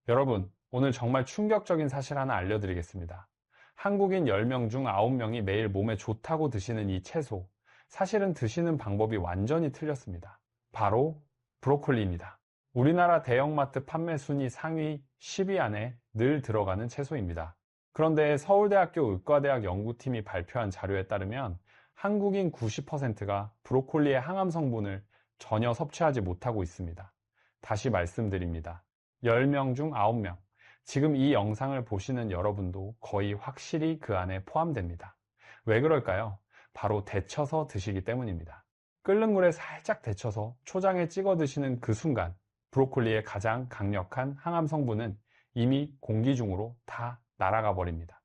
여러분, 오늘 정말 충격적인 사실 하나 알려드리겠습니다. 한국인 10명 중 9명이 매일 몸에 좋다고 드시는 이 채소, 사실은 드시는 방법이 완전히 틀렸습니다. 바로 브로콜리입니다. 우리나라 대형마트 판매 순위 상위 10위 안에 늘 들어가는 채소입니다. 그런데 서울대학교 의과대학 연구팀이 발표한 자료에 따르면 한국인 90%가 브로콜리의 항암 성분을 전혀 섭취하지 못하고 있습니다. 다시 말씀드립니다. 10명 중 9명. 지금 이 영상을 보시는 여러분도 거의 확실히 그 안에 포함됩니다. 왜 그럴까요? 바로 데쳐서 드시기 때문입니다. 끓는 물에 살짝 데쳐서 초장에 찍어 드시는 그 순간 브로콜리의 가장 강력한 항암 성분은 이미 공기 중으로 다 날아가 버립니다.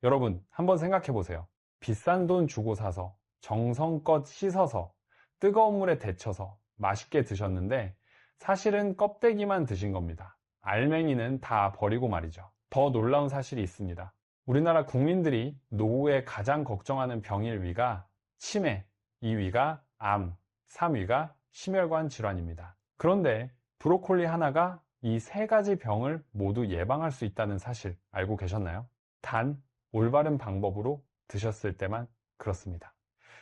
여러분, 한번 생각해 보세요. 비싼 돈 주고 사서 정성껏 씻어서 뜨거운 물에 데쳐서 맛있게 드셨는데 사실은 껍데기만 드신 겁니다. 알맹이는 다 버리고 말이죠. 더 놀라운 사실이 있습니다. 우리나라 국민들이 노후에 가장 걱정하는 병일 위가 치매, 2위가 암, 3위가 심혈관 질환입니다. 그런데 브로콜리 하나가 이 세 가지 병을 모두 예방할 수 있다는 사실 알고 계셨나요? 단 올바른 방법으로 드셨을 때만 그렇습니다.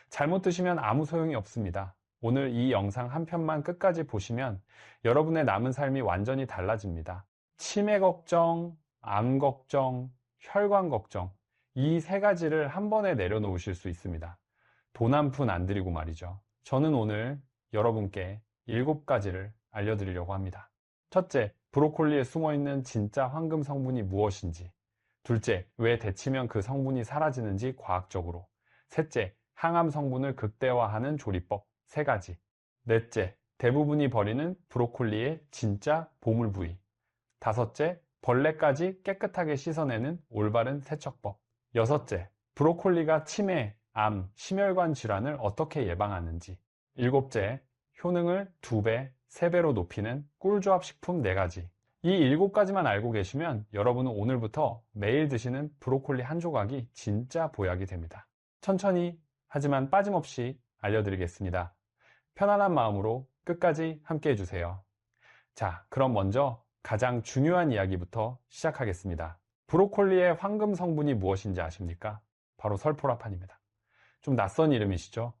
잘못 드시면 아무 소용이 없습니다. 오늘 이 영상 한 편만 끝까지 보시면 여러분의 남은 삶이 완전히 달라집니다. 치매 걱정, 암 걱정, 혈관 걱정, 이 세 가지를 한 번에 내려놓으실 수 있습니다. 돈 한 푼 안 들이고 말이죠. 저는 오늘 여러분께 7가지를 알려드리려고 합니다. 첫째, 브로콜리에 숨어있는 진짜 황금 성분이 무엇인지. 둘째, 왜 데치면 그 성분이 사라지는지 과학적으로. 셋째, 항암 성분을 극대화하는 조리법 3가지. 넷째, 대부분이 버리는 브로콜리의 진짜 보물 부위. 다섯째, 벌레까지 깨끗하게 씻어내는 올바른 세척법. 여섯째, 브로콜리가 치매, 암, 심혈관 질환을 어떻게 예방하는지. 일곱째, 효능을 2배, 3배로 높이는 꿀조합 식품 4가지. 이 7가지만 알고 계시면 여러분은 오늘부터 매일 드시는 브로콜리 한 조각이 진짜 보약이 됩니다. 천천히 하지만 빠짐없이 알려드리겠습니다. 편안한 마음으로 끝까지 함께 해주세요. 자, 그럼 먼저 가장 중요한 이야기부터 시작하겠습니다. 브로콜리의 황금 성분이 무엇인지 아십니까? 바로 설포라판입니다. 좀 낯선 이름이시죠?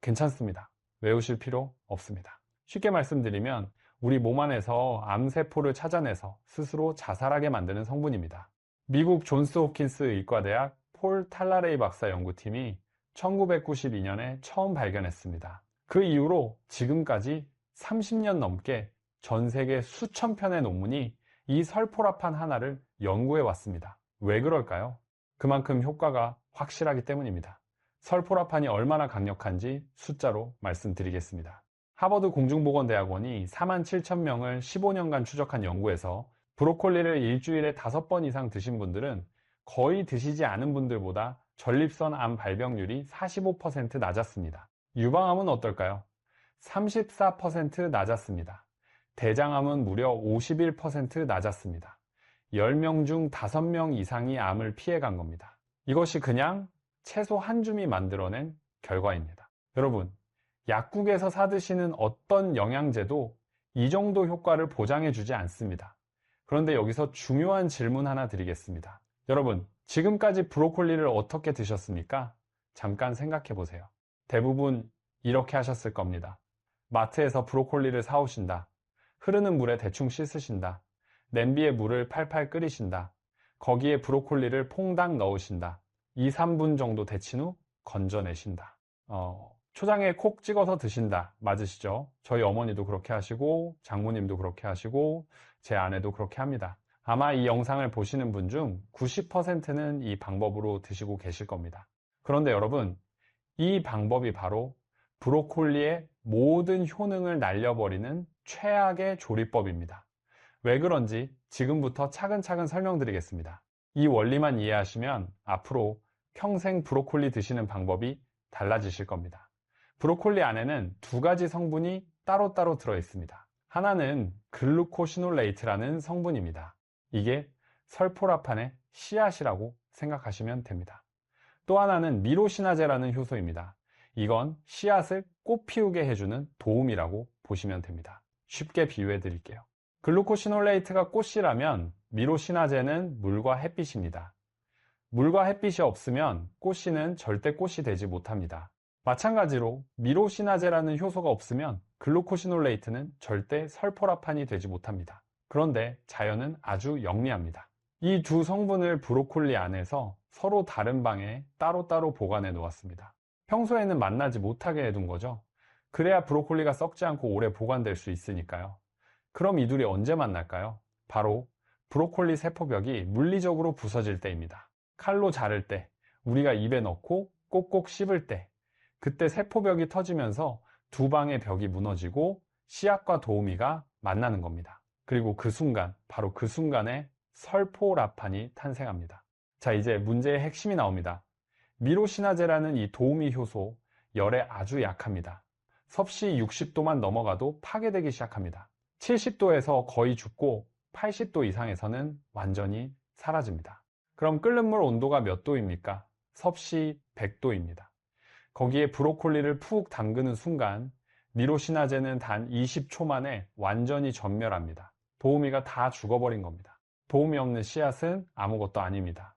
괜찮습니다. 외우실 필요 없습니다. 쉽게 말씀드리면 우리 몸 안에서 암세포를 찾아내서 스스로 자살하게 만드는 성분입니다. 미국 존스 홉킨스 의과대학 폴 탈라레이 박사 연구팀이 1992년에 처음 발견했습니다. 그 이후로 지금까지 30년 넘게 전 세계 수천 편의 논문이 이 설포라판 하나를 연구해 왔습니다. 왜 그럴까요? 그만큼 효과가 확실하기 때문입니다. 설포라판이 얼마나 강력한지 숫자로 말씀드리겠습니다. 하버드 공중보건대학원이 47,000명을 15년간 추적한 연구에서 브로콜리를 일주일에 5번 이상 드신 분들은 거의 드시지 않은 분들보다 전립선 암 발병률이 45% 낮았습니다. 유방암은 어떨까요? 34% 낮았습니다. 대장암은 무려 51% 낮았습니다. 10명 중 5명 이상이 암을 피해간 겁니다. 이것이 그냥 채소 한 줌이 만들어낸 결과입니다. 여러분, 약국에서 사드시는 어떤 영양제도 이 정도 효과를 보장해 주지 않습니다. 그런데 여기서 중요한 질문 하나 드리겠습니다. 여러분, 지금까지 브로콜리를 어떻게 드셨습니까? 잠깐 생각해 보세요. 대부분 이렇게 하셨을 겁니다. 마트에서 브로콜리를 사오신다. 흐르는 물에 대충 씻으신다. 냄비에 물을 팔팔 끓이신다. 거기에 브로콜리를 퐁당 넣으신다. 2, 3분 정도 데친 후 건져내신다. 초장에 콕 찍어서 드신다. 맞으시죠? 저희 어머니도 그렇게 하시고 장모님도 그렇게 하시고 제 아내도 그렇게 합니다. 아마 이 영상을 보시는 분 중 90%는 이 방법으로 드시고 계실 겁니다. 그런데 여러분, 이 방법이 바로 브로콜리의 모든 효능을 날려버리는 최악의 조리법입니다. 왜 그런지 지금부터 차근차근 설명드리겠습니다. 이 원리만 이해하시면 앞으로 평생 브로콜리 드시는 방법이 달라지실 겁니다. 브로콜리 안에는 2가지 성분이 따로따로 들어있습니다. 하나는 글루코시놀레이트라는 성분입니다. 이게 설포라판의 씨앗이라고 생각하시면 됩니다. 또 하나는 미로시나제라는 효소입니다. 이건 씨앗을 꽃 피우게 해주는 도움이라고 보시면 됩니다. 쉽게 비유해 드릴게요. 글루코시놀레이트가 꽃씨라면 미로시나제는 물과 햇빛입니다. 물과 햇빛이 없으면 꽃씨는 절대 꽃이 되지 못합니다. 마찬가지로 미로시나제라는 효소가 없으면 글루코시놀레이트는 절대 설포라판이 되지 못합니다. 그런데 자연은 아주 영리합니다. 이 두 성분을 브로콜리 안에서 서로 다른 방에 따로따로 보관해 놓았습니다. 평소에는 만나지 못하게 해둔 거죠. 그래야 브로콜리가 썩지 않고 오래 보관될 수 있으니까요. 그럼 이 둘이 언제 만날까요? 바로 브로콜리 세포벽이 물리적으로 부서질 때입니다. 칼로 자를 때, 우리가 입에 넣고 꼭꼭 씹을 때, 그때 세포벽이 터지면서 두 방의 벽이 무너지고 씨앗과 도우미가 만나는 겁니다. 그리고 그 순간, 바로 그 순간에 설포라판이 탄생합니다. 자, 이제 문제의 핵심이 나옵니다. 미로시나제라는 이 도우미 효소, 열에 아주 약합니다. 섭씨 60도만 넘어가도 파괴되기 시작합니다. 70도에서 거의 죽고 80도 이상에서는 완전히 사라집니다. 그럼 끓는 물 온도가 몇 도입니까? 섭씨 100도입니다. 거기에 브로콜리를 푹 담그는 순간 미로시나제는 단 20초 만에 완전히 전멸합니다. 도우미가 다 죽어버린 겁니다. 도우미 없는 씨앗은 아무것도 아닙니다.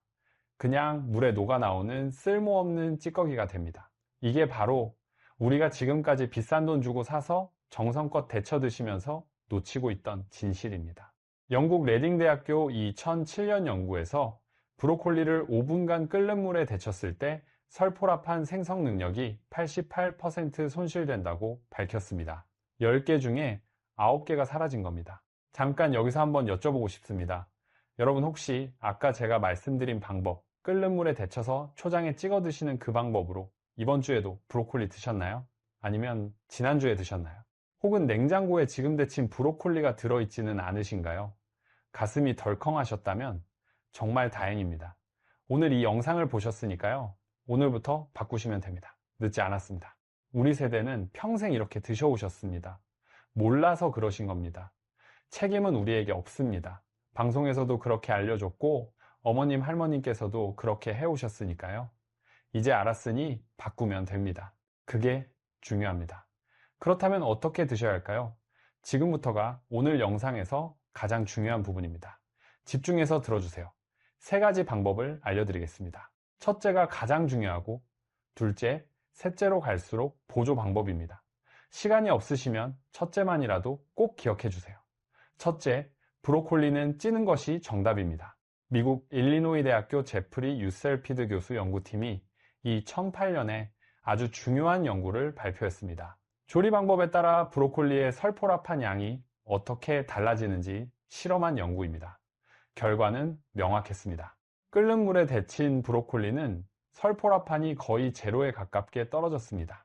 그냥 물에 녹아 나오는 쓸모없는 찌꺼기가 됩니다. 이게 바로 우리가 지금까지 비싼 돈 주고 사서 정성껏 데쳐 드시면서 놓치고 있던 진실입니다. 영국 레딩 대학교 2007년 연구에서 브로콜리를 5분간 끓는 물에 데쳤을 때 설포라판 생성 능력이 88% 손실된다고 밝혔습니다. 10개 중에 9개가 사라진 겁니다. 잠깐 여기서 한번 여쭤보고 싶습니다. 여러분 혹시 아까 제가 말씀드린 방법, 끓는 물에 데쳐서 초장에 찍어 드시는 그 방법으로 이번 주에도 브로콜리 드셨나요? 아니면 지난주에 드셨나요? 혹은 냉장고에 지금 데친 브로콜리가 들어있지는 않으신가요? 가슴이 덜컹하셨다면 정말 다행입니다. 오늘 이 영상을 보셨으니까요. 오늘부터 바꾸시면 됩니다. 늦지 않았습니다. 우리 세대는 평생 이렇게 드셔오셨습니다. 몰라서 그러신 겁니다. 책임은 우리에게 없습니다. 방송에서도 그렇게 알려줬고 어머님, 할머님께서도 그렇게 해오셨으니까요. 이제 알았으니 바꾸면 됩니다. 그게 중요합니다. 그렇다면 어떻게 드셔야 할까요? 지금부터가 오늘 영상에서 가장 중요한 부분입니다. 집중해서 들어주세요. 3가지 방법을 알려드리겠습니다. 첫째가 가장 중요하고 둘째, 셋째로 갈수록 보조 방법입니다. 시간이 없으시면 첫째만이라도 꼭 기억해 주세요. 첫째, 브로콜리는 찌는 것이 정답입니다. 미국 일리노이 대학교 제프리 유셀피드 교수 연구팀이 이 2008년에 아주 중요한 연구를 발표했습니다. 조리 방법에 따라 브로콜리의 설포라판 양이 어떻게 달라지는지 실험한 연구입니다. 결과는 명확했습니다. 끓는 물에 데친 브로콜리는 설포라판이 거의 제로에 가깝게 떨어졌습니다.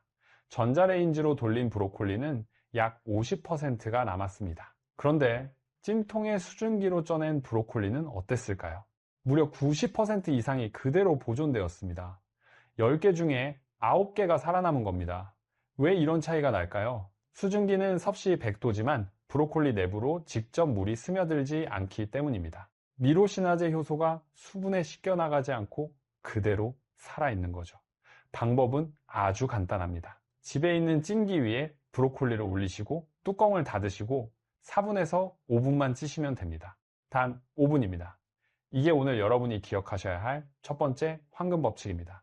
전자레인지로 돌린 브로콜리는 약 50%가 남았습니다. 그런데 찜통에 수증기로 쪄낸 브로콜리는 어땠을까요? 무려 90% 이상이 그대로 보존되었습니다. 10개 중에 9개가 살아남은 겁니다. 왜 이런 차이가 날까요? 수증기는 섭씨 100도지만 브로콜리 내부로 직접 물이 스며들지 않기 때문입니다. 미로시나제 효소가 수분에 씻겨나가지 않고 그대로 살아있는 거죠. 방법은 아주 간단합니다. 집에 있는 찜기 위에 브로콜리를 올리시고 뚜껑을 닫으시고 4분에서 5분만 찌시면 됩니다. 단 5분입니다. 이게 오늘 여러분이 기억하셔야 할 첫 번째 황금 법칙입니다.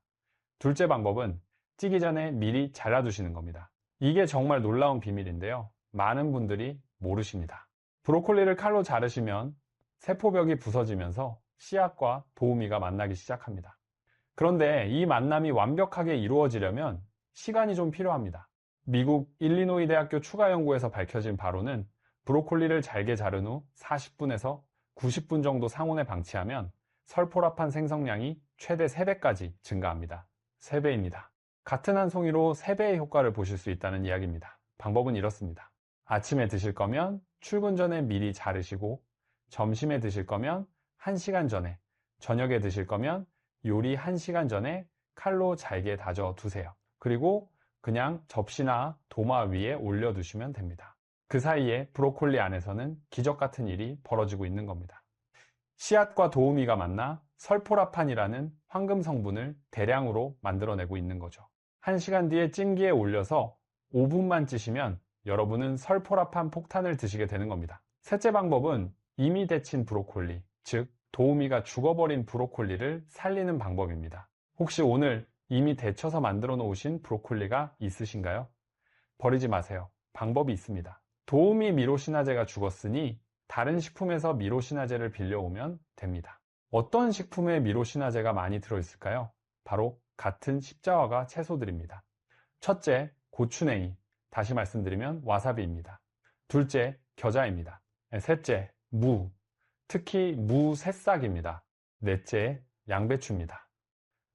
둘째 방법은 찌기 전에 미리 잘라두시는 겁니다. 이게 정말 놀라운 비밀인데요. 많은 분들이 모르십니다. 브로콜리를 칼로 자르시면 세포벽이 부서지면서 씨앗과 도우미가 만나기 시작합니다. 그런데 이 만남이 완벽하게 이루어지려면 시간이 좀 필요합니다. 미국 일리노이 대학교 추가 연구에서 밝혀진 바로는 브로콜리를 잘게 자른 후 40분에서 90분 정도 상온에 방치하면 설포라판 생성량이 최대 3배까지 증가합니다. 3배입니다. 같은 한 송이로 3배의 효과를 보실 수 있다는 이야기입니다. 방법은 이렇습니다. 아침에 드실 거면 출근 전에 미리 자르시고 점심에 드실 거면 1시간 전에, 저녁에 드실 거면 요리 1시간 전에 칼로 잘게 다져 두세요. 그리고 그냥 접시나 도마 위에 올려두시면 됩니다. 그 사이에 브로콜리 안에서는 기적 같은 일이 벌어지고 있는 겁니다. 씨앗과 도우미가 만나 설포라판이라는 황금 성분을 대량으로 만들어내고 있는 거죠. 1시간 뒤에 찜기에 올려서 5분만 찌시면 여러분은 설포라판 폭탄을 드시게 되는 겁니다. 셋째 방법은 이미 데친 브로콜리, 즉 도우미가 죽어버린 브로콜리를 살리는 방법입니다. 혹시 오늘 이미 데쳐서 만들어 놓으신 브로콜리가 있으신가요? 버리지 마세요. 방법이 있습니다. 도우미 미로시나제가 죽었으니 다른 식품에서 미로시나제를 빌려오면 됩니다. 어떤 식품에 미로시나제가 많이 들어있을까요? 바로 같은 십자화가 채소들입니다. 첫째, 고추냉이, 다시 말씀드리면 와사비입니다. 둘째, 겨자입니다. 셋째, 무, 특히 무 새싹입니다. 넷째, 양배추입니다.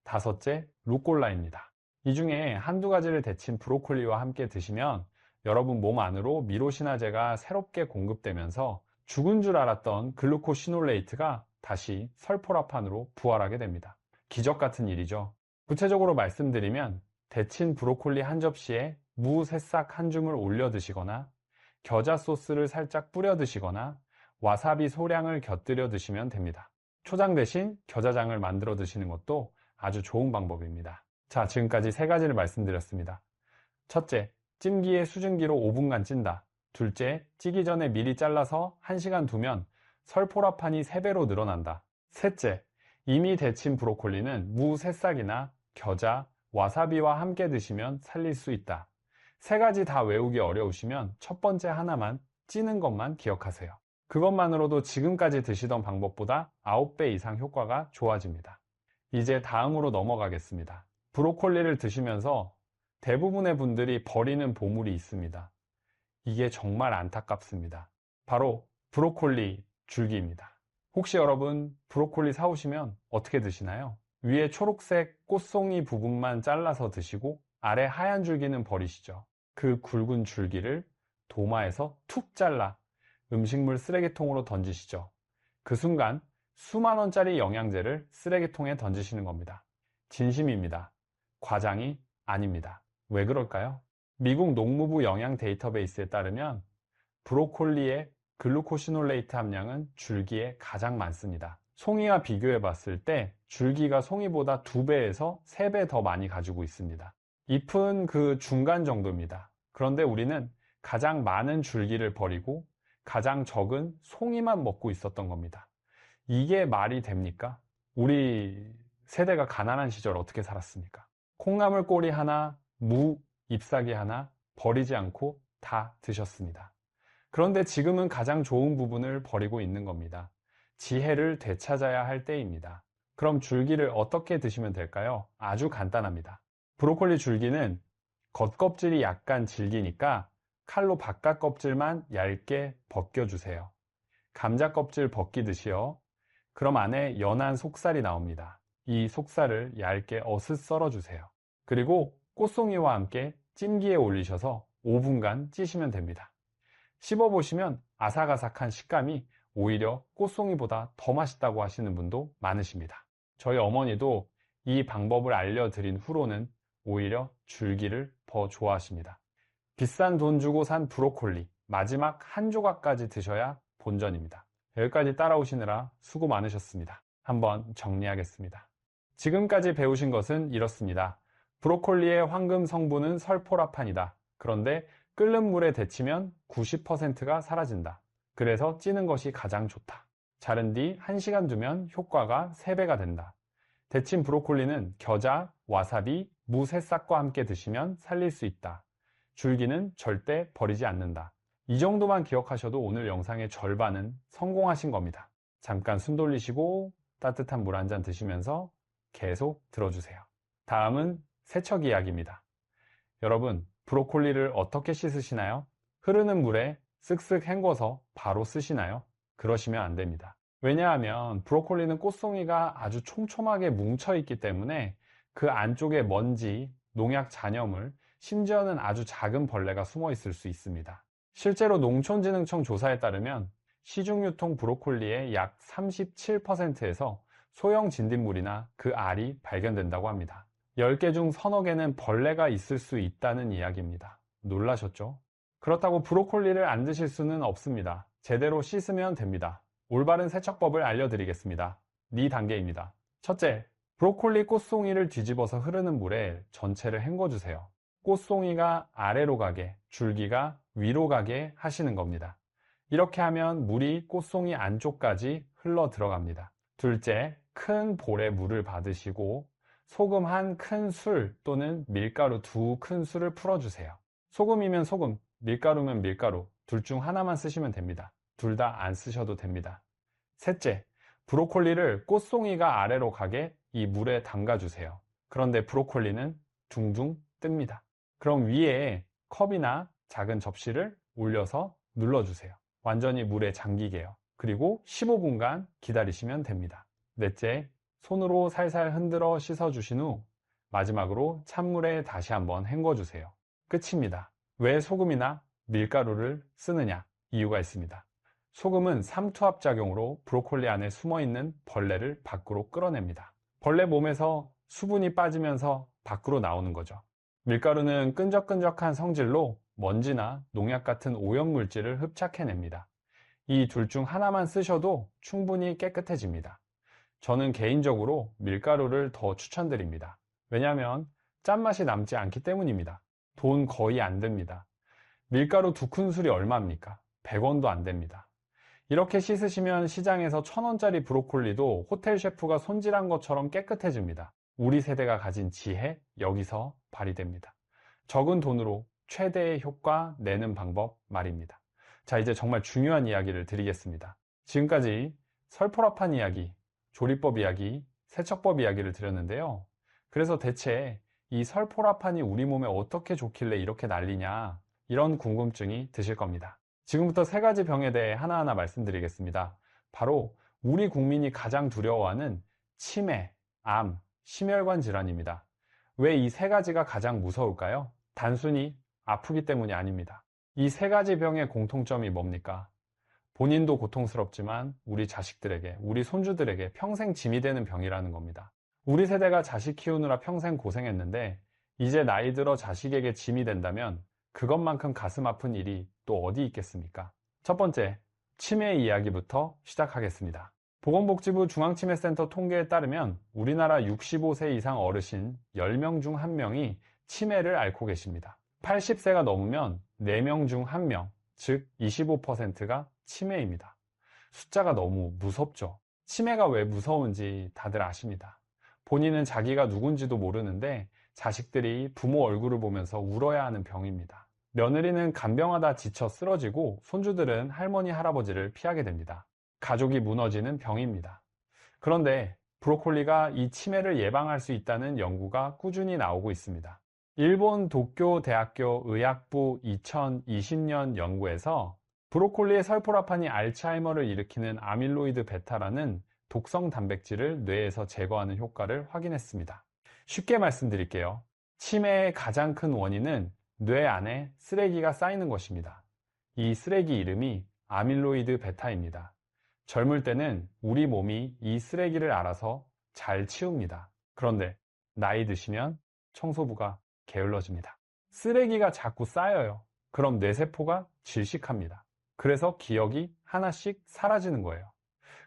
다섯째, 루꼴라입니다. 이 중에 한두 가지를 데친 브로콜리와 함께 드시면 여러분 몸 안으로 미로시나제가 새롭게 공급되면서 죽은 줄 알았던 글루코시놀레이트가 다시 설포라판으로 부활하게 됩니다. 기적 같은 일이죠. 구체적으로 말씀드리면 데친 브로콜리 한 접시에 무 새싹 한 줌을 올려 드시거나 겨자 소스를 살짝 뿌려 드시거나 와사비 소량을 곁들여 드시면 됩니다. 초장 대신 겨자장을 만들어 드시는 것도 아주 좋은 방법입니다. 자, 지금까지 세 가지를 말씀드렸습니다. 첫째, 찜기에 수증기로 5분간 찐다. 둘째, 찌기 전에 미리 잘라서 1시간 두면 설포라판이 3배로 늘어난다. 셋째, 이미 데친 브로콜리는 무 새싹이나 겨자, 와사비와 함께 드시면 살릴 수 있다. 세 가지 다 외우기 어려우시면 첫 번째 하나만 찌는 것만 기억하세요. 그것만으로도 지금까지 드시던 방법보다 9배 이상 효과가 좋아집니다. 이제 다음으로 넘어가겠습니다. 브로콜리를 드시면서 대부분의 분들이 버리는 보물이 있습니다. 이게 정말 안타깝습니다. 바로 브로콜리 줄기입니다. 혹시 여러분 브로콜리 사오시면 어떻게 드시나요? 위에 초록색 꽃송이 부분만 잘라서 드시고 아래 하얀 줄기는 버리시죠. 그 굵은 줄기를 도마에서 툭 잘라 음식물 쓰레기통으로 던지시죠. 그 순간 수만 원짜리 영양제를 쓰레기통에 던지시는 겁니다. 진심입니다. 과장이 아닙니다. 왜 그럴까요? 미국 농무부 영양 데이터베이스에 따르면 브로콜리의 글루코시놀레이트 함량은 줄기에 가장 많습니다. 송이와 비교해 봤을 때 줄기가 송이보다 2배에서 3배 더 많이 가지고 있습니다. 잎은 그 중간 정도입니다. 그런데 우리는 가장 많은 줄기를 버리고 가장 적은 송이만 먹고 있었던 겁니다. 이게 말이 됩니까? 우리 세대가 가난한 시절 어떻게 살았습니까? 콩나물 꼬리 하나, 무 잎사귀 하나 버리지 않고 다 드셨습니다. 그런데 지금은 가장 좋은 부분을 버리고 있는 겁니다. 지혜를 되찾아야 할 때입니다. 그럼 줄기를 어떻게 드시면 될까요? 아주 간단합니다. 브로콜리 줄기는 겉껍질이 약간 질기니까 칼로 바깥 껍질만 얇게 벗겨주세요. 감자 껍질 벗기듯이요. 그럼 안에 연한 속살이 나옵니다. 이 속살을 얇게 어슷 썰어주세요. 그리고 꽃송이와 함께 찜기에 올리셔서 5분간 찌시면 됩니다. 씹어보시면 아삭아삭한 식감이 오히려 꽃송이보다 더 맛있다고 하시는 분도 많으십니다. 저희 어머니도 이 방법을 알려드린 후로는 오히려 줄기를 더 좋아하십니다. 비싼 돈 주고 산 브로콜리 마지막 한 조각까지 드셔야 본전입니다. 여기까지 따라오시느라 수고 많으셨습니다. 한번 정리하겠습니다. 지금까지 배우신 것은 이렇습니다. 브로콜리의 황금 성분은 설포라판이다. 그런데 끓는 물에 데치면 90%가 사라진다. 그래서 찌는 것이 가장 좋다. 자른 뒤 1시간 두면 효과가 3배가 된다. 데친 브로콜리는 겨자, 와사비, 무 새싹과 함께 드시면 살릴 수 있다. 줄기는 절대 버리지 않는다. 이 정도만 기억하셔도 오늘 영상의 절반은 성공하신 겁니다. 잠깐 숨 돌리시고 따뜻한 물 한 잔 드시면서 계속 들어주세요. 다음은 세척 이야기입니다. 여러분, 브로콜리를 어떻게 씻으시나요? 흐르는 물에 쓱쓱 헹궈서 바로 쓰시나요? 그러시면 안 됩니다. 왜냐하면 브로콜리는 꽃송이가 아주 촘촘하게 뭉쳐 있기 때문에 그 안쪽에 먼지, 농약 잔여물, 심지어는 아주 작은 벌레가 숨어 있을 수 있습니다. 실제로 농촌진흥청 조사에 따르면 시중유통 브로콜리의 약 37%에서 소형 진딧물이나 그 알이 발견된다고 합니다. 10개 중 서너 개는 벌레가 있을 수 있다는 이야기입니다. 놀라셨죠? 그렇다고 브로콜리를 안 드실 수는 없습니다. 제대로 씻으면 됩니다. 올바른 세척법을 알려드리겠습니다. 4단계입니다. 첫째, 브로콜리 꽃송이를 뒤집어서 흐르는 물에 전체를 헹궈주세요. 꽃송이가 아래로 가게, 줄기가 위로 가게 하시는 겁니다. 이렇게 하면 물이 꽃송이 안쪽까지 흘러 들어갑니다. 둘째, 큰 볼에 물을 받으시고 소금 한 큰술 또는 밀가루 2큰술을 풀어주세요. 소금이면 소금, 밀가루면 밀가루, 둘 중 하나만 쓰시면 됩니다. 둘 다 안 쓰셔도 됩니다. 셋째, 브로콜리를 꽃송이가 아래로 가게 이 물에 담가주세요. 그런데 브로콜리는 둥둥 뜹니다. 그럼 위에 컵이나 작은 접시를 올려서 눌러주세요. 완전히 물에 잠기게요. 그리고 15분간 기다리시면 됩니다. 넷째, 손으로 살살 흔들어 씻어주신 후 마지막으로 찬물에 다시 한번 헹궈주세요. 끝입니다. 왜 소금이나 밀가루를 쓰느냐? 이유가 있습니다. 소금은 삼투압작용으로 브로콜리 안에 숨어있는 벌레를 밖으로 끌어냅니다. 벌레 몸에서 수분이 빠지면서 밖으로 나오는 거죠. 밀가루는 끈적끈적한 성질로 먼지나 농약 같은 오염물질을 흡착해냅니다. 이 둘 중 하나만 쓰셔도 충분히 깨끗해집니다. 저는 개인적으로 밀가루를 더 추천드립니다. 왜냐하면 짠맛이 남지 않기 때문입니다. 돈 거의 안 듭니다. 밀가루 2큰술이 얼마입니까? 100원도 안 됩니다. 이렇게 씻으시면 시장에서 1000원짜리 브로콜리도 호텔 셰프가 손질한 것처럼 깨끗해집니다. 우리 세대가 가진 지혜, 여기서 발휘됩니다. 적은 돈으로 최대의 효과 내는 방법 말입니다. 자, 이제 정말 중요한 이야기를 드리겠습니다. 지금까지 설포랍한 이야기, 조리법 이야기, 세척법 이야기를 드렸는데요. 그래서 대체 이 설포라판이 우리 몸에 어떻게 좋길래 이렇게 난리냐, 이런 궁금증이 드실 겁니다. 지금부터 3가지 병에 대해 하나하나 말씀드리겠습니다. 바로 우리 국민이 가장 두려워하는 치매, 암, 심혈관 질환입니다. 왜 이 3가지가 가장 무서울까요? 단순히 아프기 때문이 아닙니다. 이 3가지 병의 공통점이 뭡니까? 본인도 고통스럽지만 우리 자식들에게, 우리 손주들에게 평생 짐이 되는 병이라는 겁니다. 우리 세대가 자식 키우느라 평생 고생했는데 이제 나이 들어 자식에게 짐이 된다면 그것만큼 가슴 아픈 일이 또 어디 있겠습니까? 첫 번째, 치매 이야기부터 시작하겠습니다. 보건복지부 중앙치매센터 통계에 따르면 우리나라 65세 이상 어르신 10명 중 1명이 치매를 앓고 계십니다. 80세가 넘으면 4명 중 1명, 즉 25%가 치매입니다. 숫자가 너무 무섭죠. 치매가 왜 무서운지 다들 아십니다. 본인은 자기가 누군지도 모르는데 자식들이 부모 얼굴을 보면서 울어야 하는 병입니다. 며느리는 간병하다 지쳐 쓰러지고 손주들은 할머니, 할아버지를 피하게 됩니다. 가족이 무너지는 병입니다. 그런데 브로콜리가 이 치매를 예방할 수 있다는 연구가 꾸준히 나오고 있습니다. 일본 도쿄 대학교 의학부 2020년 연구에서 브로콜리의 설포라판이 알츠하이머를 일으키는 아밀로이드 베타라는 독성 단백질을 뇌에서 제거하는 효과를 확인했습니다. 쉽게 말씀드릴게요. 치매의 가장 큰 원인은 뇌 안에 쓰레기가 쌓이는 것입니다. 이 쓰레기 이름이 아밀로이드 베타입니다. 젊을 때는 우리 몸이 이 쓰레기를 알아서 잘 치웁니다. 그런데 나이 드시면 청소부가 게을러집니다. 쓰레기가 자꾸 쌓여요. 그럼 뇌세포가 질식합니다. 그래서 기억이 하나씩 사라지는 거예요.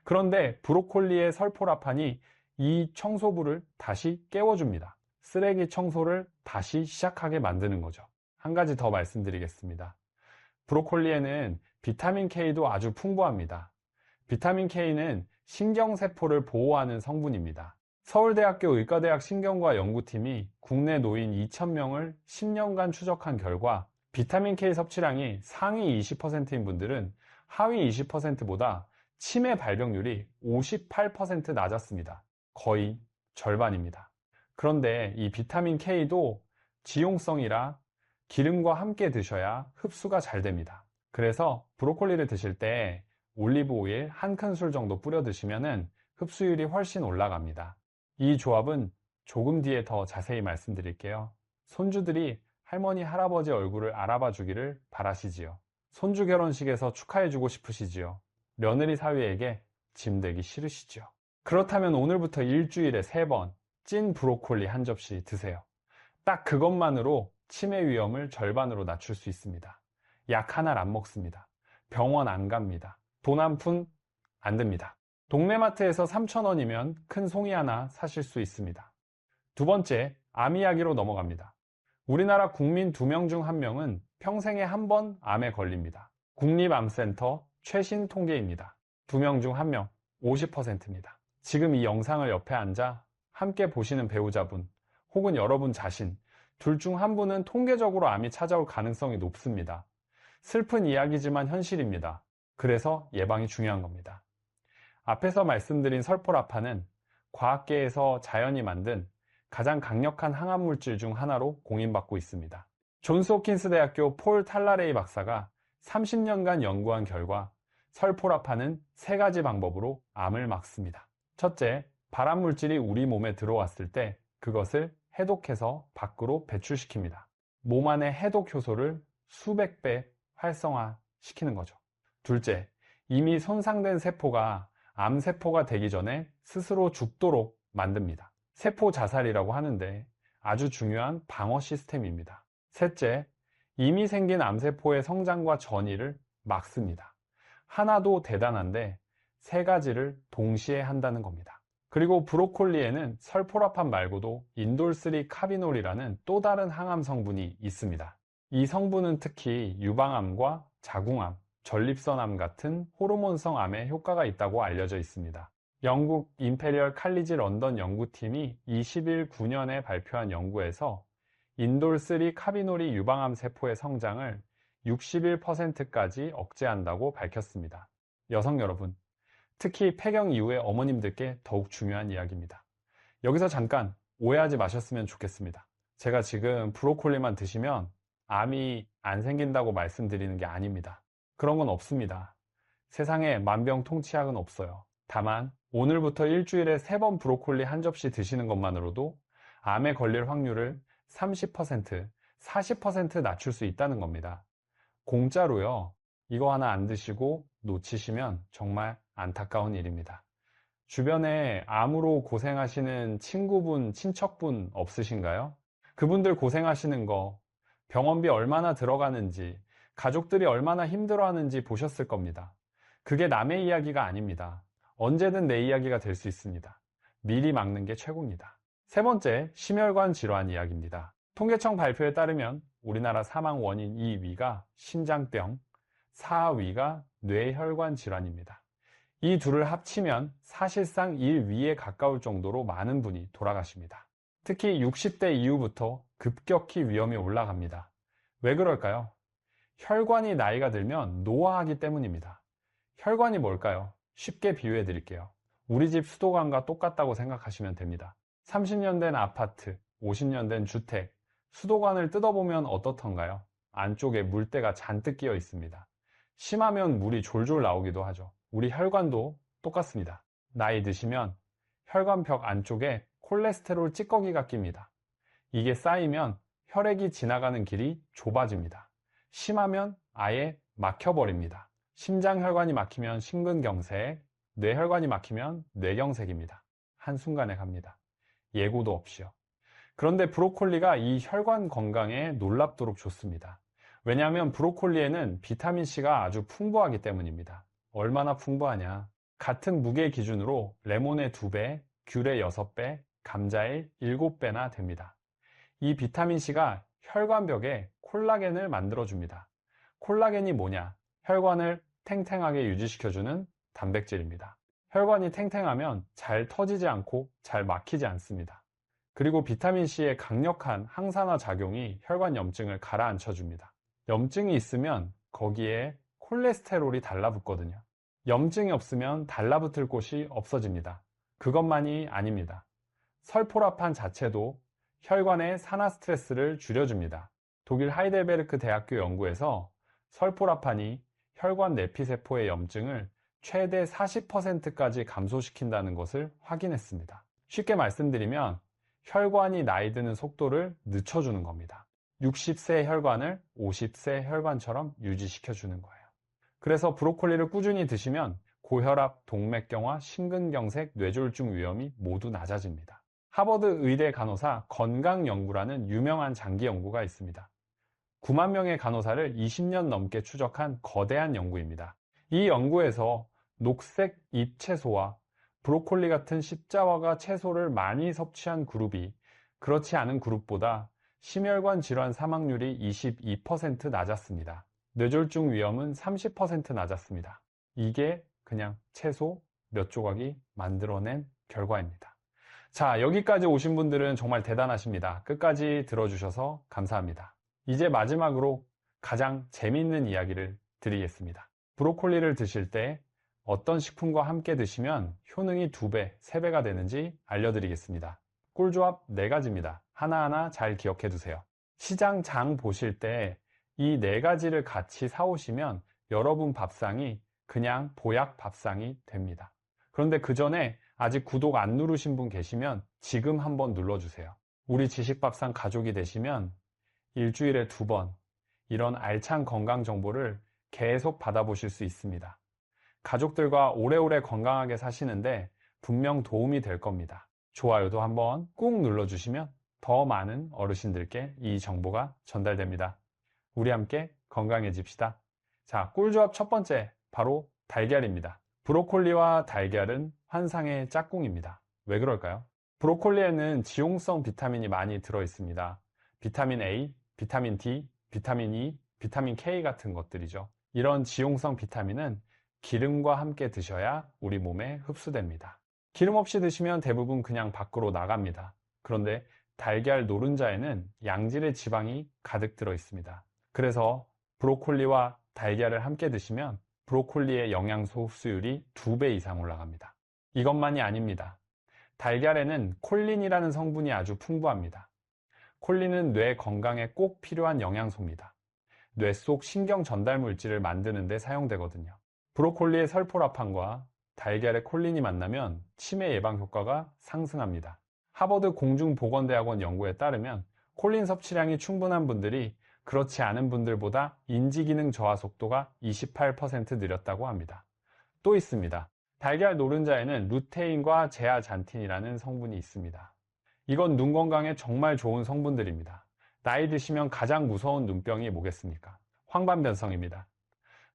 그런데 브로콜리의 설포라판이 이 청소부를 다시 깨워줍니다. 쓰레기 청소를 다시 시작하게 만드는 거죠. 한 가지 더 말씀드리겠습니다. 브로콜리에는 비타민 K도 아주 풍부합니다. 비타민 K는 신경세포를 보호하는 성분입니다. 서울대학교 의과대학 신경과 연구팀이 국내 노인 2,000명을 10년간 추적한 결과 비타민 K 섭취량이 상위 20%인 분들은 하위 20%보다 치매 발병률이 58% 낮았습니다. 거의 절반입니다. 그런데 이 비타민 K도 지용성이라 기름과 함께 드셔야 흡수가 잘 됩니다. 그래서 브로콜리를 드실 때 올리브 오일 1큰술 정도 뿌려 드시면 흡수율이 훨씬 올라갑니다. 이 조합은 조금 뒤에 더 자세히 말씀드릴게요. 손주들이 할머니, 할아버지 얼굴을 알아봐 주기를 바라시지요. 손주 결혼식에서 축하해 주고 싶으시지요. 며느리 사위에게 짐되기 싫으시죠. 그렇다면 오늘부터 일주일에 3번 찐 브로콜리 한 접시 드세요. 딱 그것만으로 치매 위험을 절반으로 낮출 수 있습니다. 약 하나를 안 먹습니다. 병원 안 갑니다. 돈 한 푼 안 듭니다. 동네 마트에서 3,000원이면 큰 송이 하나 사실 수 있습니다. 두 번째, 암 이야기로 넘어갑니다. 우리나라 국민 2명 중 1명은 평생에 한 번 암에 걸립니다. 국립암센터 최신 통계입니다. 2명 중 1명, 50%입니다. 지금 이 영상을 옆에 앉아 함께 보시는 배우자분 혹은 여러분 자신 둘 중 한 분은 통계적으로 암이 찾아올 가능성이 높습니다. 슬픈 이야기지만 현실입니다. 그래서 예방이 중요한 겁니다. 앞에서 말씀드린 설포라판은 과학계에서 자연이 만든 가장 강력한 항암 물질 중 하나로 공인받고 있습니다. 존스 홉킨스 대학교 폴 탈라레이 박사가 30년간 연구한 결과 설포라판은 3가지 방법으로 암을 막습니다. 첫째, 발암 물질이 우리 몸에 들어왔을 때 그것을 해독해서 밖으로 배출시킵니다. 몸 안의 해독 효소를 수백 배 활성화시키는 거죠. 둘째, 이미 손상된 세포가 암세포가 되기 전에 스스로 죽도록 만듭니다. 세포 자살이라고 하는데 아주 중요한 방어 시스템입니다. 셋째, 이미 생긴 암세포의 성장과 전이를 막습니다. 하나도 대단한데 3가지를 동시에 한다는 겁니다. 그리고 브로콜리에는 설포라판 말고도 인돌3 카비놀이라는 또 다른 항암 성분이 있습니다. 이 성분은 특히 유방암과 자궁암, 전립선암 같은 호르몬성 암에 효과가 있다고 알려져 있습니다. 영국 임페리얼 칼리지 런던 연구팀이 2019년에 발표한 연구에서 인돌3 카비놀이 유방암 세포의 성장을 61%까지 억제한다고 밝혔습니다. 여성 여러분, 특히 폐경 이후의 어머님들께 더욱 중요한 이야기입니다. 여기서 잠깐 오해하지 마셨으면 좋겠습니다. 제가 지금 브로콜리만 드시면 암이 안 생긴다고 말씀드리는 게 아닙니다. 그런 건 없습니다. 세상에 만병통치약은 없어요. 다만 오늘부터 일주일에 3번 브로콜리 한 접시 드시는 것만으로도 암에 걸릴 확률을 30%, 40% 낮출 수 있다는 겁니다. 공짜로요. 이거 하나 안 드시고 놓치시면 정말 안타까운 일입니다. 주변에 암으로 고생하시는 친구분, 친척분 없으신가요? 그분들 고생하시는 거, 병원비 얼마나 들어가는지, 가족들이 얼마나 힘들어하는지 보셨을 겁니다. 그게 남의 이야기가 아닙니다. 언제든 내 이야기가 될 수 있습니다. 미리 막는 게 최고입니다. 3번째, 심혈관 질환 이야기입니다. 통계청 발표에 따르면 우리나라 사망 원인 2위가 신장병, 4위가 뇌혈관 질환입니다. 이 둘을 합치면 사실상 1위에 가까울 정도로 많은 분이 돌아가십니다. 특히 60대 이후부터 급격히 위험이 올라갑니다. 왜 그럴까요? 혈관이 나이가 들면 노화하기 때문입니다. 혈관이 뭘까요? 쉽게 비유해 드릴게요. 우리 집 수도관과 똑같다고 생각하시면 됩니다. 30년 된 아파트, 50년 된 주택, 수도관을 뜯어보면 어떻던가요? 안쪽에 물때가 잔뜩 끼어 있습니다. 심하면 물이 졸졸 나오기도 하죠. 우리 혈관도 똑같습니다. 나이 드시면 혈관벽 안쪽에 콜레스테롤 찌꺼기가 낍니다. 이게 쌓이면 혈액이 지나가는 길이 좁아집니다. 심하면 아예 막혀버립니다. 심장혈관이 막히면 심근경색, 뇌혈관이 막히면 뇌경색입니다. 한순간에 갑니다. 예고도 없이요. 그런데 브로콜리가 이 혈관 건강에 놀랍도록 좋습니다. 왜냐하면 브로콜리에는 비타민C가 아주 풍부하기 때문입니다. 얼마나 풍부하냐? 같은 무게 기준으로 레몬의 2배, 귤의 6배, 감자의 7배나 됩니다. 이 비타민C가 혈관벽에 콜라겐을 만들어줍니다. 콜라겐이 뭐냐? 혈관을 탱탱하게 유지시켜주는 단백질입니다. 혈관이 탱탱하면 잘 터지지 않고 잘 막히지 않습니다. 그리고 비타민C의 강력한 항산화 작용이 혈관 염증을 가라앉혀줍니다. 염증이 있으면 거기에 콜레스테롤이 달라붙거든요. 염증이 없으면 달라붙을 곳이 없어집니다. 그것만이 아닙니다. 설포라판 자체도 혈관의 산화 스트레스를 줄여줍니다. 독일 하이델베르크 대학교 연구에서 설포라판이 혈관 내피세포의 염증을 최대 40%까지 감소시킨다는 것을 확인했습니다. 쉽게 말씀드리면 혈관이 나이 드는 속도를 늦춰주는 겁니다. 60세 혈관을 50세 혈관처럼 유지시켜주는 거예요. 그래서 브로콜리를 꾸준히 드시면 고혈압, 동맥경화, 심근경색, 뇌졸중 위험이 모두 낮아집니다. 하버드 의대 간호사 건강연구라는 유명한 장기 연구가 있습니다. 9만 명의 간호사를 20년 넘게 추적한 거대한 연구입니다. 이 연구에서 녹색 잎 채소와 브로콜리 같은 십자화과 채소를 많이 섭취한 그룹이 그렇지 않은 그룹보다 심혈관 질환 사망률이 22% 낮았습니다. 뇌졸중 위험은 30% 낮았습니다. 이게 그냥 채소 몇 조각이 만들어낸 결과입니다. 자, 여기까지 오신 분들은 정말 대단하십니다. 끝까지 들어주셔서 감사합니다. 이제 마지막으로 가장 재미있는 이야기를 드리겠습니다. 브로콜리를 드실 때 어떤 식품과 함께 드시면 효능이 2배, 3배가 되는지 알려드리겠습니다. 꿀조합 4가지입니다. 하나하나 잘 기억해 두세요. 시장 장 보실 때 이 4가지를 같이 사오시면 여러분 밥상이 그냥 보약 밥상이 됩니다. 그런데 그 전에 아직 구독 안 누르신 분 계시면 지금 한번 눌러주세요. 우리 지식밥상 가족이 되시면 일주일에 2번 이런 알찬 건강 정보를 계속 받아보실 수 있습니다. 가족들과 오래오래 건강하게 사시는데 분명 도움이 될 겁니다. 좋아요도 한번 꾹 눌러주시면 더 많은 어르신들께 이 정보가 전달됩니다. 우리 함께 건강해집시다. 자, 꿀조합 첫 번째, 바로 달걀입니다. 브로콜리와 달걀은 환상의 짝꿍입니다. 왜 그럴까요? 브로콜리에는 지용성 비타민이 많이 들어있습니다. 비타민 A, 비타민 D, 비타민 E, 비타민 K 같은 것들이죠. 이런 지용성 비타민은 기름과 함께 드셔야 우리 몸에 흡수됩니다. 기름 없이 드시면 대부분 그냥 밖으로 나갑니다. 그런데 달걀 노른자에는 양질의 지방이 가득 들어 있습니다. 그래서 브로콜리와 달걀을 함께 드시면 브로콜리의 영양소 흡수율이 2배 이상 올라갑니다. 이것만이 아닙니다. 달걀에는 콜린이라는 성분이 아주 풍부합니다. 콜린은 뇌 건강에 꼭 필요한 영양소입니다. 뇌 속 신경 전달 물질을 만드는 데 사용되거든요. 브로콜리의 설포라판과 달걀의 콜린이 만나면 치매 예방 효과가 상승합니다. 하버드 공중보건대학원 연구에 따르면 콜린 섭취량이 충분한 분들이 그렇지 않은 분들보다 인지기능 저하 속도가 28% 느렸다고 합니다. 또 있습니다. 달걀 노른자에는 루테인과 제아잔틴이라는 성분이 있습니다. 이건 눈 건강에 정말 좋은 성분들입니다. 나이 드시면 가장 무서운 눈병이 뭐겠습니까? 황반변성입니다.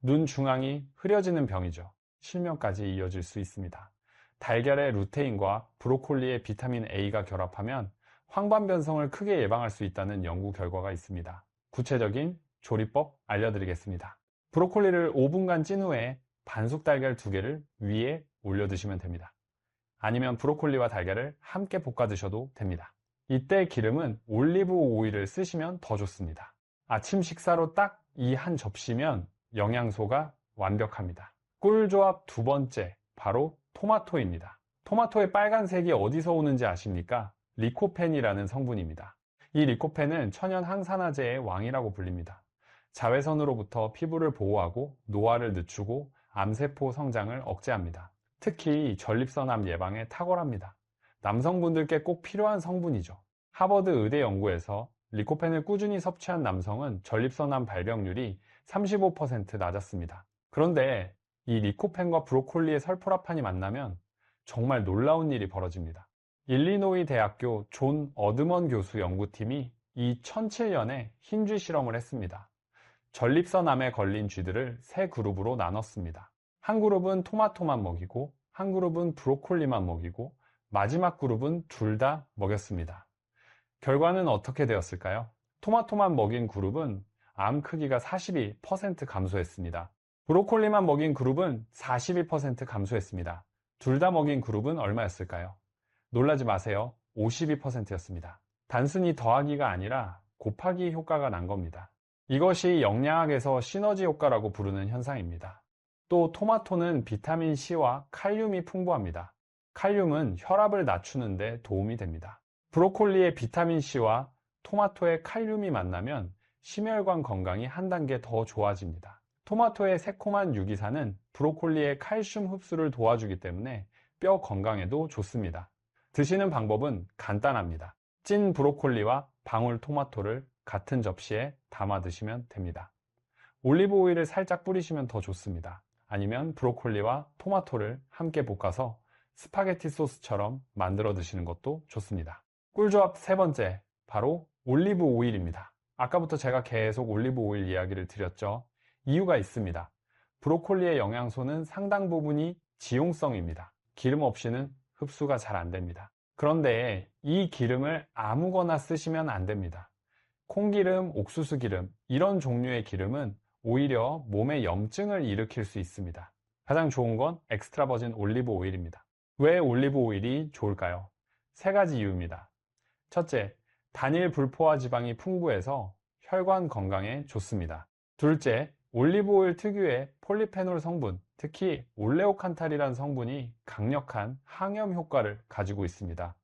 눈 중앙이 흐려지는 병이죠. 실명까지 이어질 수 있습니다. 달걀의 루테인과 브로콜리의 비타민 A가 결합하면 황반변성을 크게 예방할 수 있다는 연구 결과가 있습니다. 구체적인 조리법 알려드리겠습니다. 브로콜리를 5분간 찐 후에 반숙 달걀 2개를 위에 올려 드시면 됩니다. 아니면 브로콜리와 달걀을 함께 볶아 드셔도 됩니다. 이때 기름은 올리브 오일을 쓰시면 더 좋습니다. 아침 식사로 딱 이 한 접시면 영양소가 완벽합니다. 꿀조합 2번째, 바로 토마토입니다. 토마토의 빨간색이 어디서 오는지 아십니까? 리코펜이라는 성분입니다. 이 리코펜은 천연 항산화제의 왕이라고 불립니다. 자외선으로부터 피부를 보호하고 노화를 늦추고 암세포 성장을 억제합니다. 특히 전립선암 예방에 탁월합니다. 남성분들께 꼭 필요한 성분이죠. 하버드 의대 연구에서 리코펜을 꾸준히 섭취한 남성은 전립선암 발병률이 35% 낮았습니다. 그런데 이 리코펜과 브로콜리의 설포라판이 만나면 정말 놀라운 일이 벌어집니다. 일리노이 대학교 존 어드먼 교수 연구팀이 2007년에 흰쥐 실험을 했습니다. 전립선암에 걸린 쥐들을 3그룹으로 나눴습니다. 한 그룹은 토마토만 먹이고 한 그룹은 브로콜리만 먹이고 마지막 그룹은 둘 다 먹였습니다. 결과는 어떻게 되었을까요? 토마토만 먹인 그룹은 암 크기가 42% 감소했습니다. 브로콜리만 먹인 그룹은 42% 감소했습니다. 둘 다 먹인 그룹은 얼마였을까요? 놀라지 마세요. 52%였습니다. 단순히 더하기가 아니라 곱하기 효과가 난 겁니다. 이것이 영양학에서 시너지 효과라고 부르는 현상입니다. 또 토마토는 비타민C와 칼륨이 풍부합니다. 칼륨은 혈압을 낮추는 데 도움이 됩니다. 브로콜리의 비타민C와 토마토의 칼륨이 만나면 심혈관 건강이 한 단계 더 좋아집니다. 토마토의 새콤한 유기산은 브로콜리의 칼슘 흡수를 도와주기 때문에 뼈 건강에도 좋습니다. 드시는 방법은 간단합니다. 찐 브로콜리와 방울 토마토를 같은 접시에 담아 드시면 됩니다. 올리브 오일을 살짝 뿌리시면 더 좋습니다. 아니면 브로콜리와 토마토를 함께 볶아서 스파게티 소스처럼 만들어 드시는 것도 좋습니다. 꿀조합 3번째, 바로 올리브 오일입니다. 아까부터 제가 계속 올리브 오일 이야기를 드렸죠. 이유가 있습니다. 브로콜리의 영양소는 상당 부분이 지용성입니다. 기름 없이는 흡수가 잘 안 됩니다. 그런데 이 기름을 아무거나 쓰시면 안 됩니다. 콩기름, 옥수수 기름, 이런 종류의 기름은 오히려 몸에 염증을 일으킬 수 있습니다. 가장 좋은 건 엑스트라 버진 올리브 오일입니다. 왜 올리브 오일이 좋을까요? 세 가지 이유입니다. 첫째, 단일 불포화 지방이 풍부해서 혈관 건강에 좋습니다. 둘째, 올리브 오일 특유의 폴리페놀 성분, 특히 올레오칸탈이라는 성분이 강력한 항염 효과를 가지고 있습니다.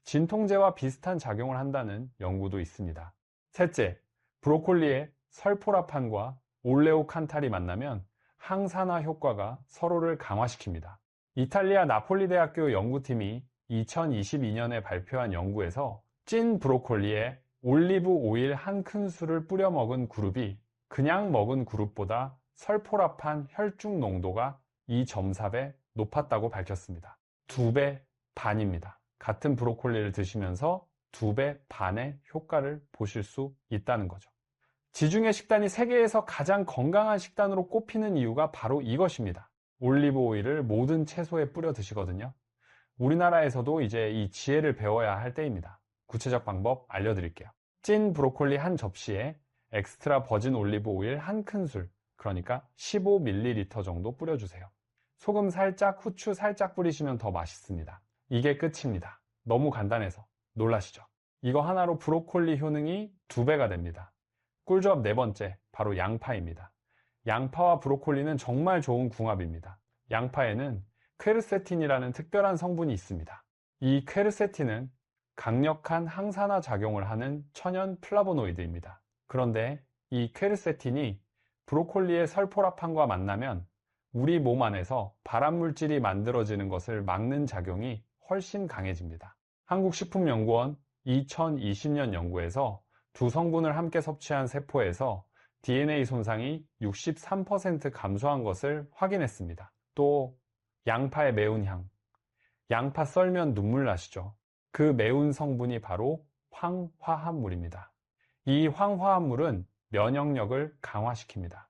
진통제와 비슷한 작용을 한다는 연구도 있습니다. 셋째, 브로콜리의 설포라판과 올레오칸탈이 만나면 항산화 효과가 서로를 강화시킵니다. 이탈리아 나폴리 대학교 연구팀이 2022년에 발표한 연구에서 찐 브로콜리에 올리브 오일 한 큰술을 뿌려 먹은 그룹이 그냥 먹은 그룹보다 설포라판 혈중 농도가 2.4배 높았다고 밝혔습니다. 2배 반입니다. 같은 브로콜리를 드시면서 2배 반의 효과를 보실 수 있다는 거죠. 지중해 식단이 세계에서 가장 건강한 식단으로 꼽히는 이유가 바로 이것입니다. 올리브 오일을 모든 채소에 뿌려 드시거든요. 우리나라에서도 이제 이 지혜를 배워야 할 때입니다. 구체적 방법 알려드릴게요. 찐 브로콜리 한 접시에 엑스트라 버진 올리브 오일 한 큰술, 그러니까 15ml 정도 뿌려주세요. 소금 살짝, 후추 살짝 뿌리시면 더 맛있습니다. 이게 끝입니다. 너무 간단해서 놀라시죠? 이거 하나로 브로콜리 효능이 2배가 됩니다. 꿀조합 네 번째, 바로 양파입니다. 양파와 브로콜리는 정말 좋은 궁합입니다. 양파에는 퀘르세틴이라는 특별한 성분이 있습니다. 이 퀘르세틴은 강력한 항산화 작용을 하는 천연 플라보노이드입니다. 그런데 이 퀘르세틴이 브로콜리의 설포라판과 만나면 우리 몸 안에서 발암물질이 만들어지는 것을 막는 작용이 훨씬 강해집니다. 한국식품연구원 2020년 연구에서 두 성분을 함께 섭취한 세포에서 DNA 손상이 63% 감소한 것을 확인했습니다. 또 양파의 매운 향, 양파 썰면 눈물 나시죠? 그 매운 성분이 바로 황화합물입니다. 이 황화합물은 면역력을 강화시킵니다.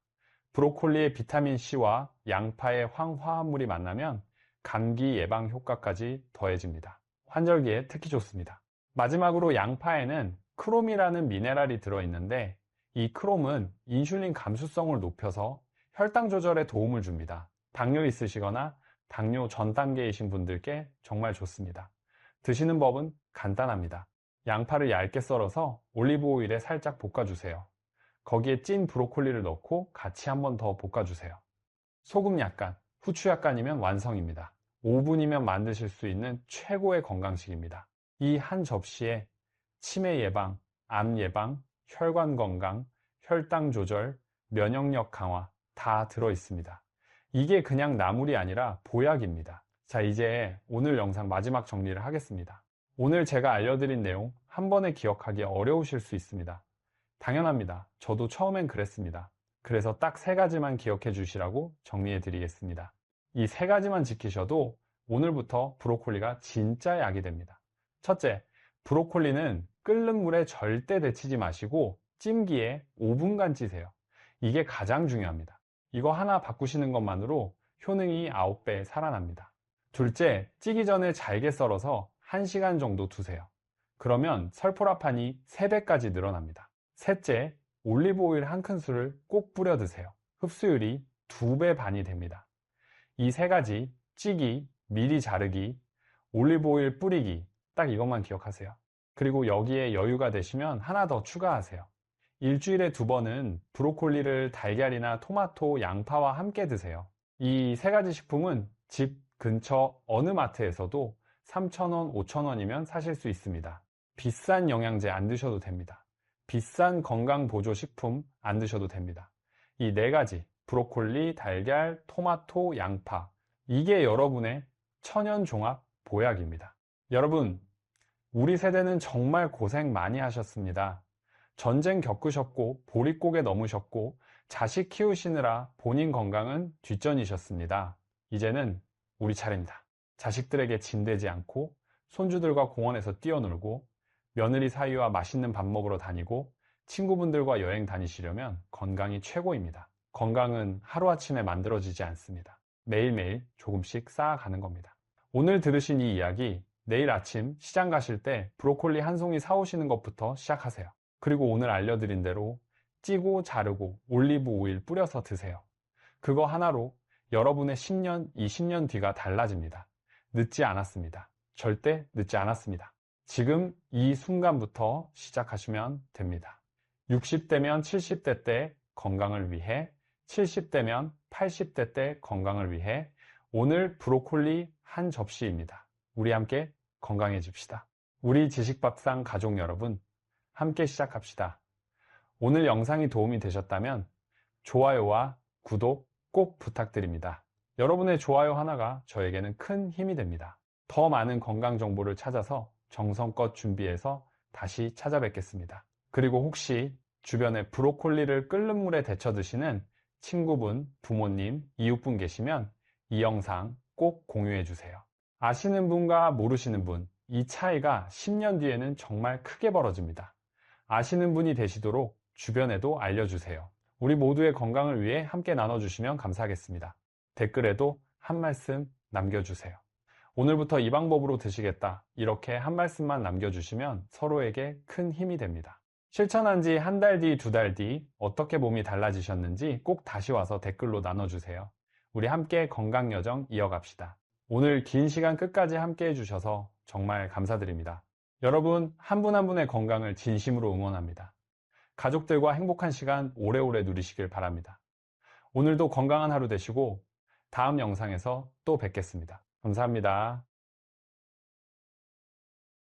브로콜리의 비타민C와 양파의 황화합물이 만나면 감기 예방 효과까지 더해집니다. 환절기에 특히 좋습니다. 마지막으로 양파에는 크롬이라는 미네랄이 들어있는데 이 크롬은 인슐린 감수성을 높여서 혈당 조절에 도움을 줍니다. 당뇨 있으시거나 당뇨 전 단계이신 분들께 정말 좋습니다. 드시는 법은 간단합니다. 양파를 얇게 썰어서 올리브 오일에 살짝 볶아주세요. 거기에 찐 브로콜리를 넣고 같이 한 번 더 볶아주세요. 소금 약간, 후추 약간이면 완성입니다. 5분이면 만드실 수 있는 최고의 건강식입니다. 이 한 접시에 치매 예방, 암 예방, 혈관 건강, 혈당 조절, 면역력 강화 다 들어있습니다. 이게 그냥 나물이 아니라 보약입니다. 자, 이제 오늘 영상 마지막 정리를 하겠습니다. 오늘 제가 알려드린 내용 한 번에 기억하기 어려우실 수 있습니다. 당연합니다. 저도 처음엔 그랬습니다. 그래서 딱 3가지만 기억해 주시라고 정리해 드리겠습니다. 이 3가지만 지키셔도 오늘부터 브로콜리가 진짜 약이 됩니다. 첫째, 브로콜리는 끓는 물에 절대 데치지 마시고 찜기에 5분간 찌세요. 이게 가장 중요합니다. 이거 하나 바꾸시는 것만으로 효능이 9배 살아납니다. 둘째, 찌기 전에 잘게 썰어서 1시간 정도 두세요. 그러면 설포라판이 3배까지 늘어납니다. 셋째, 올리브 오일 한 큰술을 꼭 뿌려 드세요. 흡수율이 2배 반이 됩니다. 이 3가지, 찌기, 미리 자르기, 올리브 오일 뿌리기, 딱 이것만 기억하세요. 그리고 여기에 여유가 되시면 하나 더 추가하세요. 일주일에 2번은 브로콜리를 달걀이나 토마토, 양파와 함께 드세요. 이 3가지 식품은 집 근처 어느 마트에서도 3,000원, 5,000원이면 사실 수 있습니다. 비싼 영양제 안 드셔도 됩니다. 비싼 건강보조식품 안 드셔도 됩니다. 이 4가지, 브로콜리, 달걀, 토마토, 양파, 이게 여러분의 천연종합 보약입니다. 여러분, 우리 세대는 정말 고생 많이 하셨습니다. 전쟁 겪으셨고 보릿고개 넘으셨고 자식 키우시느라 본인 건강은 뒷전이셨습니다. 이제는 우리 차례입니다. 자식들에게 짐되지 않고 손주들과 공원에서 뛰어놀고 며느리 사위와 맛있는 밥 먹으러 다니고 친구분들과 여행 다니시려면 건강이 최고입니다. 건강은 하루아침에 만들어지지 않습니다. 매일매일 조금씩 쌓아가는 겁니다. 오늘 들으신 이 이야기, 내일 아침 시장 가실 때 브로콜리 한 송이 사오시는 것부터 시작하세요. 그리고 오늘 알려드린 대로 찌고 자르고 올리브 오일 뿌려서 드세요. 그거 하나로 여러분의 10년, 20년 뒤가 달라집니다. 늦지 않았습니다. 절대 늦지 않았습니다. 지금 이 순간부터 시작하시면 됩니다. 60대면 70대 때 건강을 위해, 70대면 80대 때 건강을 위해 오늘 브로콜리 한 접시입니다. 우리 함께 건강해집시다. 우리 지식밥상 가족 여러분, 함께 시작합시다. 오늘 영상이 도움이 되셨다면 좋아요와 구독 꼭 부탁드립니다. 여러분의 좋아요 하나가 저에게는 큰 힘이 됩니다. 더 많은 건강 정보를 찾아서 정성껏 준비해서 다시 찾아뵙겠습니다. 그리고 혹시 주변에 브로콜리를 끓는 물에 데쳐 드시는 친구분, 부모님, 이웃분 계시면 이 영상 꼭 공유해 주세요. 아시는 분과 모르시는 분, 이 차이가 10년 뒤에는 정말 크게 벌어집니다. 아시는 분이 되시도록 주변에도 알려주세요. 우리 모두의 건강을 위해 함께 나눠주시면 감사하겠습니다. 댓글에도 한 말씀 남겨주세요. 오늘부터 이 방법으로 드시겠다, 이렇게 한 말씀만 남겨주시면 서로에게 큰 힘이 됩니다. 실천한 지 한 달 뒤, 두 달 뒤 어떻게 몸이 달라지셨는지 꼭 다시 와서 댓글로 나눠주세요. 우리 함께 건강 여정 이어갑시다. 오늘 긴 시간 끝까지 함께 해주셔서 정말 감사드립니다. 여러분 한 분 한 분의 건강을 진심으로 응원합니다. 가족들과 행복한 시간 오래오래 누리시길 바랍니다. 오늘도 건강한 하루 되시고 다음 영상에서 또 뵙겠습니다. 감사합니다.